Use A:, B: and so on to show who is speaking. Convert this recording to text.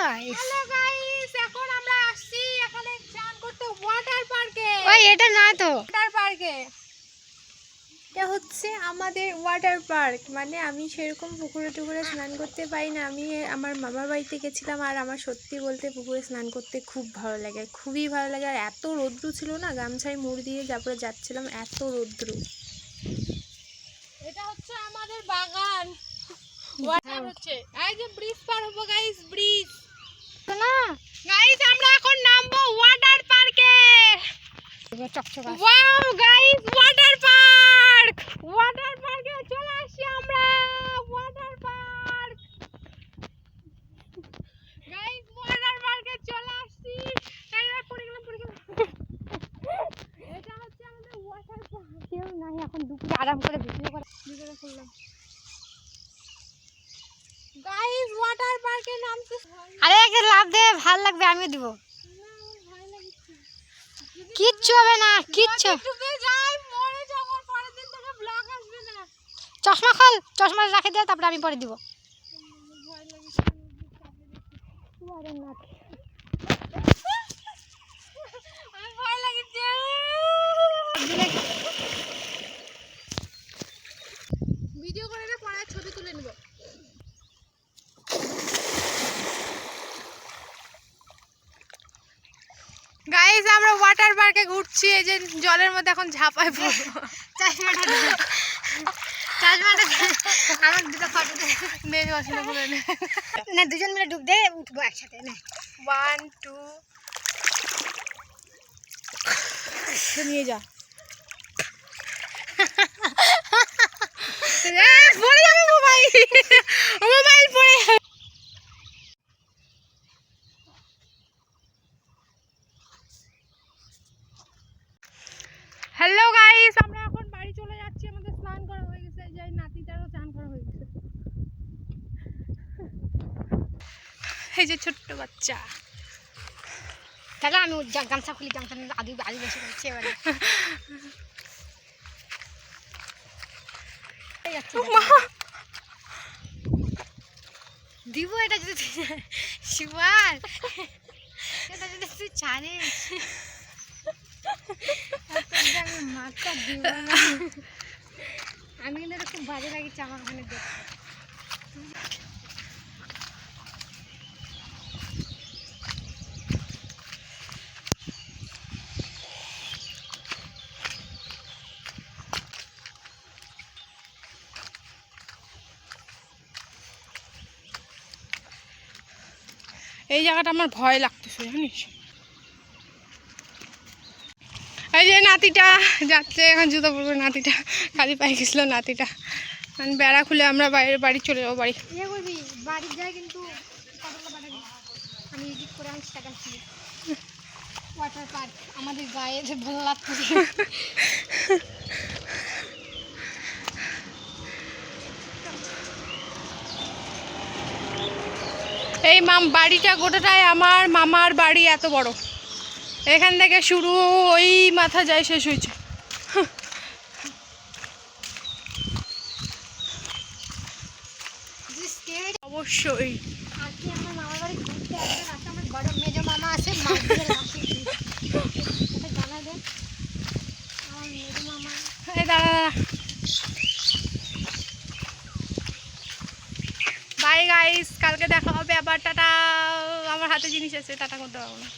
A: Guys,
B: hello guys, এখন আমরা আসছি এখানে স্নান করতে ওয়াটার পার্কে।
A: ওই এটা না তো
B: ওয়াটার পার্কে এটা হচ্ছে আমাদের ওয়াটার পার্ক। মানে আমি সেরকম পুকুরে টুকুরে স্নান করতে পারি না। আমি আমার মামার বাড়িতে গেছিলাম, আর আমার সত্যি বলতে পুকুরে স্নান করতে খুব ভালো লাগে, খুবই ভালো লাগে। আর এত রৌদ্র ছিল না, গামছায় মুড় দিয়ে তারপরে যাচ্ছিলাম, এত রৌদ্র। এটা হচ্ছে আমাদের বাগান, ওয়াটার হচ্ছে। এই যে ব্রিজ পার হবো গাইস, ব্রিজ
A: না
B: গাইস। আমরা এখন নামবো ওয়াটার পার্কে।
A: চকচকা।
B: Wow guys, water park, water পার্কে চলে আসছি আমরা। ওয়াটার পার্ক গাইস, ওয়াটার পার্কে চলে আসছি। পড়ে গেলাম। এটা হচ্ছে আমাদের ওয়াটার পার্ক।
A: কেউ নাই এখন, দুপুরে আরাম করে ভিডিও করে
B: করলাম গাইস। ওয়াটার পার্কে নামতে
A: আরে একটা লাভ দে, ভাল লাগবে, আমিও দিব।
B: ভয় লাগছে।
A: কিচ্ছু হবে না, কিচ্ছু।
B: ডুবে যাই, মরে যাব, পরের দিন থেকে ব্লগ আসবে না।
A: চশমা খোল, চশমা রাখে দে, তারপরে আমি পরে দিব।
B: ভয় লাগছে। আমি ভয় লাগছে। ভিডিও করে না, পরে ছবি তুলে নেব। গাইস, আমরা ওয়াটার পার্কে ঘুরছি। এই যে জলের মধ্যে এখন ঝাঁপায় পড়বো।
A: চশমাটা আমার দুটো ফটো দে।
B: মেয়ে পছন্দ করে নে।
A: না, দুজন মিলে ডুব দে, উঠবো একসাথে। না
B: 1 2 নিয়ে যা। পড়ে যাবে মোবাইল, মোবাইল পড়ে। হ্যালো গাইস, আমরা এখন বাড়ি চলে যাচ্ছি। আমাদের স্নান করা হয়ে গেছে, এই যে নাতিটারও স্নান করা হয়ে গেছে। এই যে ছোট্ট বাচ্চা।
A: তাহলে আমি গামছা খুলি, গামছা আদি বেশি করছি এবারে। দিব এটা যদি শিবার, এটা যদি তুই জানিস আমি মাথা দিব না। আমি কিন্তু এটা খুব বাজে লাগিচ্ছে আমার ওখানে দেখতে।
B: এই জায়গাটা আমার ভয় লাগতেছে, জানিস। এই যে নাতিটা যাচ্ছে, এখন জুতো পরবে। নাতিটা খালি পায়ে গেছিল। নাতিটা মানে বেড়া খুলে আমরা বাইরে বাড়ি চলে যাবো। বাড়ি
A: ইয়ে করবি, বাড়ি যাই কিন্তু আমি এডিট করে আমি টাকা ছিল। ওয়াটার পার্ক আমাদের গায়ে যে ভালো লাগছে।
B: এই বাড়িটা গোটাটাই আমার মামার বাড়ি, এত বড়। এখান থেকে শুরু, ওই মাথা যায়, শেষ হয়েছে। অবশ্যই
A: আজকে আমার মামার বাড়ি ঘুরতে আসবেন। আজকে আমার বড় মেজো মামা আছে, জানা দেন আমার মেজো মামা।
B: এই দাঁড়া, বাই গাইস, কালকে দেখা হবে আবার। টাটা। আমার হাতে জিনিস আছে, টাটা করতে পারবো না।